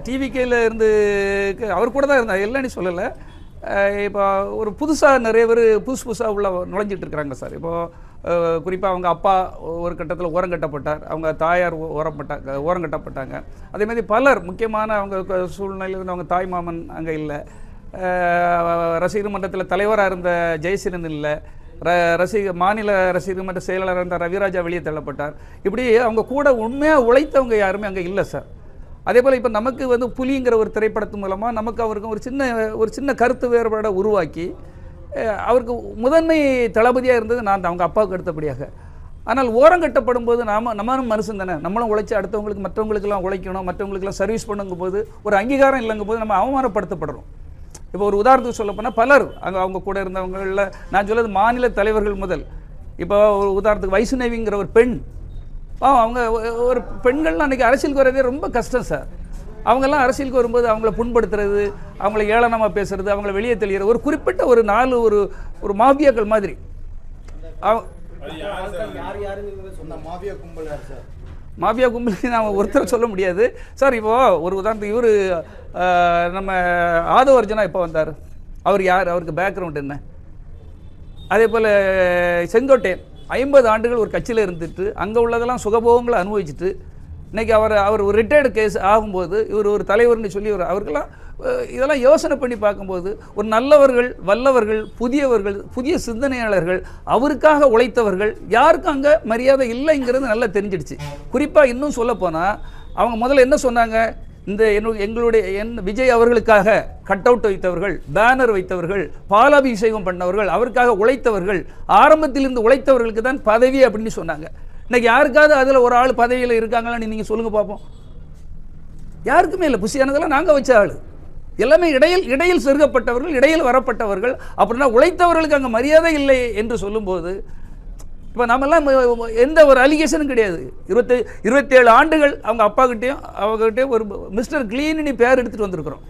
டிவிகேல இருந்து அவர் கூட தான் இருந்தார், இல்லைன்னு சொல்லலை. இப்போ ஒரு புதுசாக நிறைய பேர் புதுசாக உள்ள நுழைஞ்சிட்டு இருக்கிறாங்க சார். இப்போது குறிப்பாக அவங்க அப்பா ஒரு கட்டத்தில் ஓரங்கட்டப்பட்டார், அவங்க தாயார் ஓரங்கட்டப்பட்டாங்க. அதேமாதிரி பலர் முக்கியமான அவங்க சூழ்நிலையில் அவங்க தாய் மாமன் அங்கே இல்லை, ரசிகர் மன்றத்தில் தலைவராக இருந்த ஜெயசீலன் இல்லை, மாநில ரசிகர் மன்ற செயலாளராக இருந்த ரவிராஜா வெளியே தள்ளப்பட்டார். இப்படி அவங்க கூட உண்மையாக உழைத்தவங்க யாருமே அங்கே இல்லை சார். அதே போல் இப்போ நமக்கு புலிங்கிற ஒரு திரைப்படத்து மூலமாக நமக்கு அவருக்கு ஒரு சின்ன கருத்து வேறுபாடை உருவாக்கி அவருக்கு முதன்மை தளபதியாக இருந்தது நான் தான், அவங்க அப்பாவுக்கு அடுத்தபடியாக. ஆனால் ஓரங்கட்டப்படும் போது நம்மளும் மனுஷன் தானே, நம்மளும் உழைச்சி அடுத்தவங்களுக்கு மற்றவங்களுக்கெல்லாம் உழைக்கணும், மற்றவங்களுக்கெல்லாம் சர்வீஸ் பண்ணுங்கும் போது ஒரு அங்கீகாரம் இல்லைங்கும் போது நம்ம அவமானப்படுத்தப்படுறோம். இப்போ ஒரு உதாரணத்துக்கு சொல்ல போனால் பலர் அவங்க கூட இருந்தவங்களில் நான் சொல்வது மாநில தலைவர்கள் முதல், இப்போ ஒரு உதாரணத்துக்கு வைஷ்ணவிங்கிற ஒரு பெண், அவங்க ஒரு பெண்கள்லாம் அன்றைக்கி அரசியலுக்கு வரதே ரொம்ப கஷ்டம் சார். அவங்கெல்லாம் அரசியலுக்கு வரும்போது அவங்கள புண்படுத்துறது, அவங்கள ஏளனமாக பேசுறது, அவங்கள வெளியே தெளிகிறது, ஒரு குறிப்பிட்ட ஒரு ஒரு மாபியாக்கள் மாதிரி. மாபியா கும்பல் நான் ஒருத்தர் சொல்ல முடியாது சார். இப்போது ஒரு உதாரணத்துக்கு இவர் நம்ம ஆதவர்ஜனா இப்போ வந்தார், அவர் யார், அவருக்கு பேக்ரவுண்ட் என்ன? அதே போல் செங்கோட்டையன் 50 ஆண்டுகள் ஒரு கட்சியில் இருந்துட்டு அங்கே உள்ளதெல்லாம் சுகபோகங்களை அனுபவிச்சுட்டு இன்றைக்கி அவர் ஒரு ரிட்டையர்டு கேஸ் ஆகும்போது இவர் ஒரு தலைவர்னு சொல்லி அவருக்கெல்லாம் இதெல்லாம் யோசனை பண்ணி பார்க்கும்போது ஒரு நல்லவர்கள், வல்லவர்கள், புதிய சிந்தனையாளர்கள், அவருக்காக உழைத்தவர்கள் யாருக்கும் அங்கே மரியாதை இல்லைங்கிறது நல்லா தெரிஞ்சிடுச்சு. குறிப்பாக இன்னும் சொல்லப்போனால் அவங்க முதல்ல என்ன சொன்னாங்க, எங்களுடைய விஜய் அவர்களுக்காக கட் அவுட் வைத்தவர்கள், பேனர் வைத்தவர்கள், பாலாபிஷேகம் பண்ணவர்கள், அவருக்காக உழைத்தவர்கள், ஆரம்பத்திலிருந்து உழைத்தவர்களுக்கு தான் பதவி அப்படின்னு சொன்னாங்க. இன்னைக்கு யாருக்காவது அதில் ஒரு ஆள் பதவியில் இருக்காங்களான்னு நீங்கள் சொல்லுங்கள் பார்ப்போம். யாருக்குமே இல்லை. புசியானதெல்லாம் நாங்கள் வச்ச ஆள் எல்லாமே இடையில் செருகப்பட்டவர்கள், இடையில் வரப்பட்டவர்கள். அப்படின்னா உழைத்தவர்களுக்கு அங்கே மரியாதை இல்லை என்று சொல்லும்போது இப்போ நம்மெல்லாம் எந்த ஒரு அலிகேஷனும் கிடையாது. 27 ஆண்டுகள் அவங்க அப்பாக்கிட்டையும் அவங்ககிட்டையும் ஒரு மிஸ்டர் கிளீன்னு பேர் எடுத்துகிட்டு வந்திருக்கிறோம்.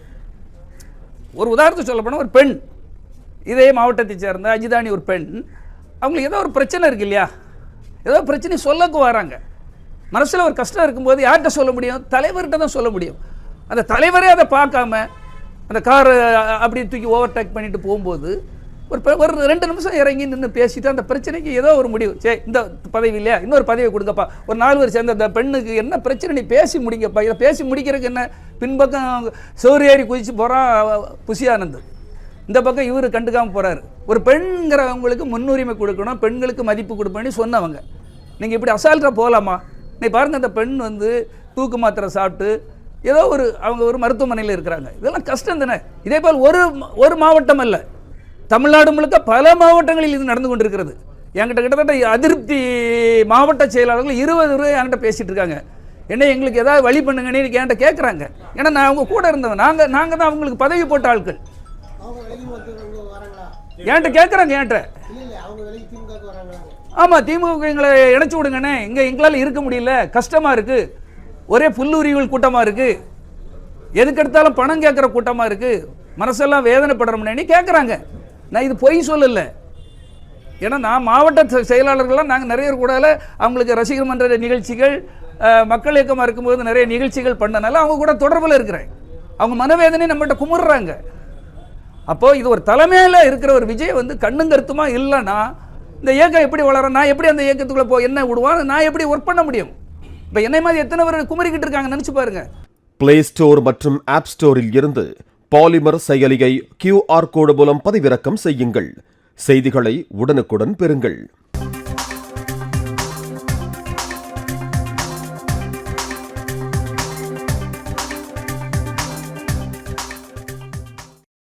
ஒரு உதாரணத்துக்கு சொல்ல போனால் ஒரு பெண், இதே மாவட்டத்தை சேர்ந்த அஜிதானி ஒரு பெண், அவங்களுக்கு ஏதோ ஒரு பிரச்சனை இருக்கு இல்லையா, ஏதோ பிரச்சனை சொல்லக்கு வராங்க. மனசில் ஒரு கஷ்டம் இருக்கும்போது யார்கிட்ட சொல்ல முடியும்? தலைவர்கிட்ட தான் சொல்ல முடியும். அந்த தலைவரே அதை பார்க்காம அந்த காரை அப்படி தூக்கி ஓவர்டேக் பண்ணிட்டு போகும்போது ஒரு 2 நிமிஷம் இறங்கி நின்று பேசிட்டு அந்த பிரச்சனைக்கு ஏதோ ஒரு முடிவு, சரி இந்த பதவி இல்லையா, இன்னொரு பதவியை கொடுக்கப்பா, ஒரு 4 பேர் சேர்ந்த அந்த பெண்ணுக்கு என்ன பிரச்சனை நீ பேசி முடிங்கப்பா. இதை பேசி முடிக்கிறதுக்கு என்ன, பின்பக்கம் சோறு குதிச்சு போகிறான் புசியானந்த், இந்த பக்கம் இவர் கண்டுக்காமல் போகிறாரு. ஒரு பெண்கிறவங்களுக்கு முன்னுரிமை கொடுக்கணும், பெண்களுக்கு மதிப்பு கொடுப்பேன்னு சொன்னவங்க நீங்கள் இப்படி அசால்ட்டாக போகலாமா? நீ பாருங்கள், அந்த பெண் தூக்கு மாத்திரை சாப்பிட்டு ஏதோ அவங்க ஒரு மருத்துவமனையில் இருக்கிறாங்க. இதெல்லாம் கஷ்டம் தானே. இதே போல் ஒரு மாவட்டம் அல்ல, தமிழ்நாடு முழுக்க பல மாவட்டங்களில் இது நடந்து கொண்டிருக்கிறது. என்கிட்ட கிட்டத்தட்ட அதிருப்தி மாவட்ட செயலாளர்கள் 20 ரூபாய் என்கிட்ட பேசிகிட்டு இருக்காங்க. என்ன எங்களுக்கு ஏதாவது வழி பண்ணுங்கன்னு என்கிட்ட கேட்குறாங்க. ஏன்னா நான் அவங்க கூட இருந்தவன், நாங்கள் தான் அவங்களுக்கு பதவி போட்ட ஆட்கள். என்கிட்ட கேட்குறாங்க, என்கிட்ட ஆமாம் திமுக எங்களை இணைச்சி விடுங்கண்ணே, இங்கே எங்களால் இருக்க முடியல, கஷ்டமாக இருக்குது, ஒரே புல்லுரிகள் கூட்டமாக இருக்குது, எதுக்கெடுத்தாலும் பணம் கேட்குற கூட்டமாக இருக்குது, மனசெல்லாம் வேதனைப்படுறோம்னு கேட்குறாங்க. நான் இது பொய் சொல்லலை. ஏன்னா நான் மாவட்ட செயலாளர்கள்லாம் நாங்கள் நிறைய கூட அவங்களுக்கு ரசிகர் மன்ற நிகழ்ச்சிகள், மக்கள் இயக்கமாக இருக்கும்போது நிறைய நிகழ்ச்சிகள் பண்ணனால அவங்க கூட தொடர்பில் இருக்கிறேன். அவங்க மனவேதனை நம்மகிட்ட குமுறுறாங்க. அப்போது இது ஒரு தலைமையில் இருக்கிற ஒரு விஜய் கண்ணும் கருத்துமா இல்லைன்னா இந்த இயக்கம் எப்படி வளரும்? நான் எப்படி அந்த இயக்கத்துக்குள்ளே என்ன விடுவான்? நான் எப்படி ஒர்க் பண்ண முடியும்? இப்போ என்னை மாதிரி எத்தனை பேர் குமரிக்கிட்டு இருக்காங்க நினச்சி பாருங்க. பிளே ஸ்டோர் மற்றும் ஆப் ஸ்டோரில் இருந்து பாலிமர் செயலியை QR கோடு மூலம் பதிவிறக்கம் செய்யுங்கள். செய்திகளை உடனுக்குடன் பெறுங்கள்.